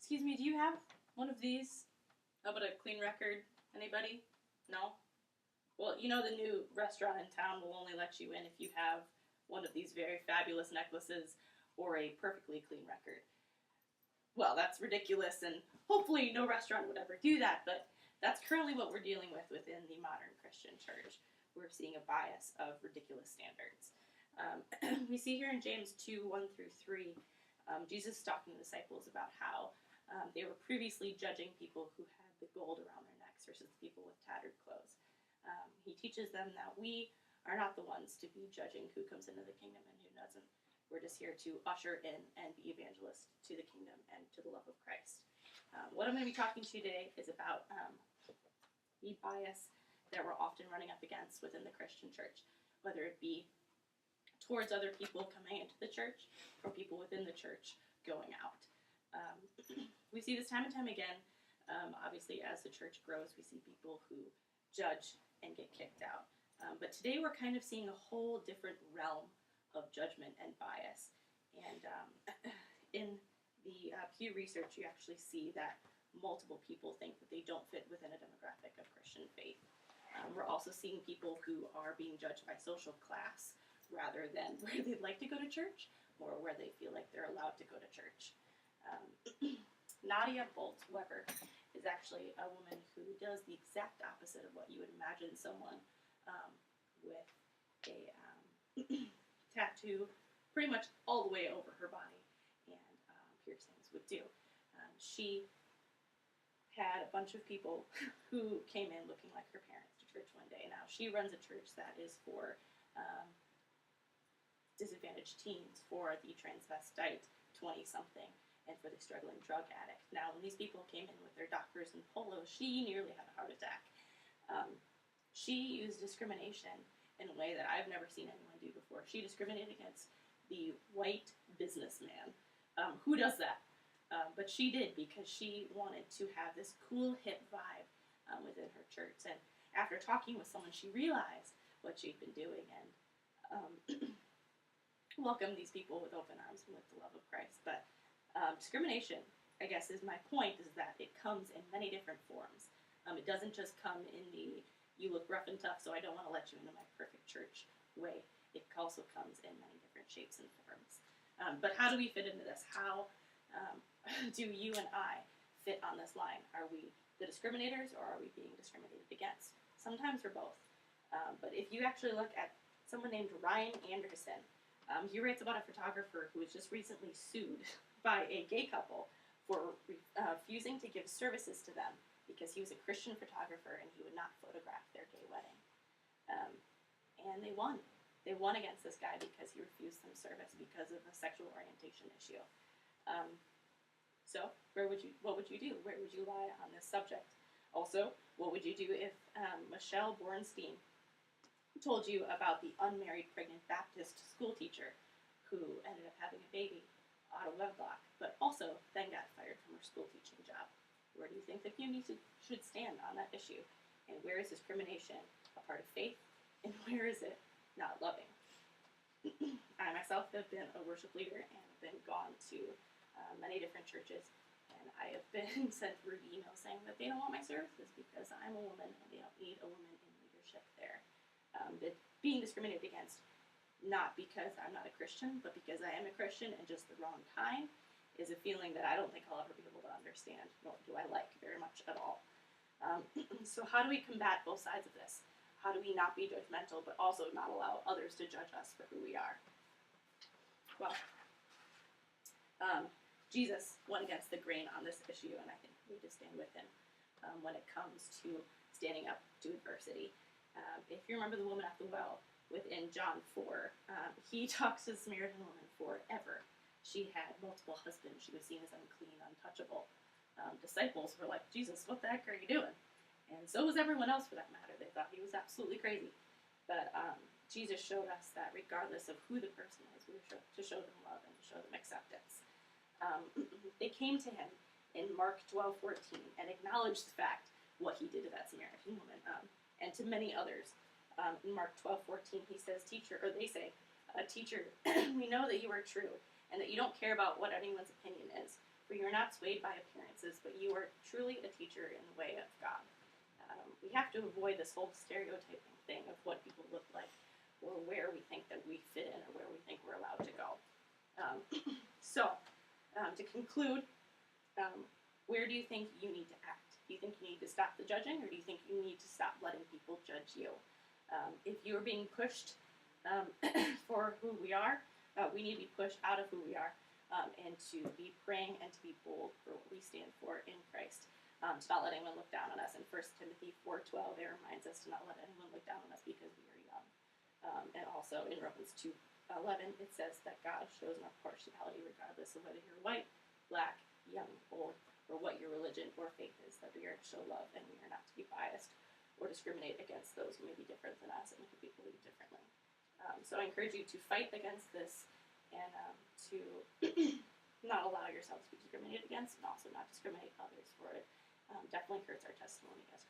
Excuse me, do you have one of these? How about a clean record? Anybody? No? Well, you know the new restaurant in town will only let you in if you have one of these very fabulous necklaces or a perfectly clean record. Well, that's ridiculous, and hopefully no restaurant would ever do that, but that's currently what we're dealing with within the modern Christian church. We're seeing a bias of ridiculous standards. We see here in James 2, 1 through 3, Jesus is talking to the disciples about how they were previously judging people who had the gold around their necks versus the people with tattered clothes. He teaches them that we are not the ones to be judging who comes into the kingdom and who doesn't. We're just here to usher in and be evangelists to the kingdom and to the love of Christ. What I'm going to be talking to you today is about the bias that we're often running up against within the Christian church, whether it be towards other people coming into the church or people within the church going out. We see this time and time again. Obviously, as the church grows, we see people who judge and get kicked out. But today we're kind of seeing a whole different realm of judgment and bias. And in the Pew Research, you actually see that multiple people think that they don't fit within a demographic of Christian faith. We're also seeing people who are being judged by social class rather than where they'd like to go to church or where they feel like they're allowed to go to church. Nadia Bolt-Weber is actually a woman who does the exact opposite of what you would imagine someone with a tattoo pretty much all the way over her body and piercings would do. She had a bunch of people who came in looking like her parents to church one day. Now, she runs a church that is for disadvantaged teens, for the transvestite 20-something, and for the struggling drug addict. Now, when these people came in with their doctors and polos, she nearly had a heart attack. She used discrimination in a way that I've never seen anyone do before. She discriminated against the white businessman. Who does that? But she did, because she wanted to have this cool, hip vibe within her church. And after talking with someone, she realized what she'd been doing and welcomed these people with open arms and with the love of Christ. But discrimination, I guess, is my point, is that it comes in many different forms. It doesn't just come in the, you look rough and tough, so I don't want to let you into my perfect church way. It also comes in many different shapes and forms. But how do we fit into this? How do you and I fit on this line? Are we the discriminators, or are we being discriminated against? Sometimes we're both. But if you actually look at someone named Ryan Anderson, he writes about a photographer who was just recently sued by a gay couple for refusing to give services to them because he was a Christian photographer and he would not photograph their gay wedding. And they won. They won against this guy because he refused them service because of a sexual orientation issue. So, what would you do? Where would you lie on this subject? Also, what would you do if Michelle Bornstein told you about the unmarried pregnant Baptist school teacher who ended up having a baby out of wedlock, but also then got fired from her school teaching job? Where do you think the community should stand on that issue? And where is discrimination a part of faith? And where is it not loving? I myself have been a worship leader and have been gone to many different churches, and I have been sent rude emails saying that they don't want my services because I'm a woman and they don't need a woman in leadership there. Being discriminated against, not because I'm not a Christian, but because I am a Christian and just the wrong kind, is a feeling that I don't think I'll ever be able to understand, nor do I like very much at all. So how do we combat both sides of this? How do we not be judgmental, but also not allow others to judge us for who we are? Well, Jesus went against the grain on this issue, and I think we need to stand with him when it comes to standing up to adversity. If you remember the woman at the well within John 4, he talks to the Samaritan woman forever. She had multiple husbands. She was seen as unclean, untouchable. Disciples were like, Jesus, what the heck are you doing? And so was everyone else, for that matter. They thought he was absolutely crazy. But Jesus showed us that regardless of who the person is, we were to show them love and to show them acceptance. They came to him in Mark 12:14 and acknowledged the fact what he did to that Samaritan woman, and to many others. In Mark 12:14, he says, they say, Teacher, we know that you are true and that you don't care about what anyone's opinion is, For you are not swayed by appearances, but you are truly a teacher in the way of God. We have to avoid this whole stereotyping thing of what people look like, or where we think that we fit in, or where we think we're allowed to go. To conclude, where do you think you need to act? Do you think you need to stop the judging, or do you think you need to stop letting people judge you? If you are being pushed for who we are, we need to be pushed out of who we are, and to be praying and to be bold for what we stand for in Christ. To not let anyone look down on us. In 1 Timothy 4:12, it reminds us to not let anyone look down on us because we are young. And also in Romans 2:11, it says that God shows no partiality regardless of whether you're white, black, young, old, or what your religion or faith is, that we are to show love and we are not to be biased or discriminate against those who may be different than us and who we believe differently. So I encourage you to fight against this and to not allow yourself to be discriminated against, and also not discriminate others for it. Definitely hurts our testimony as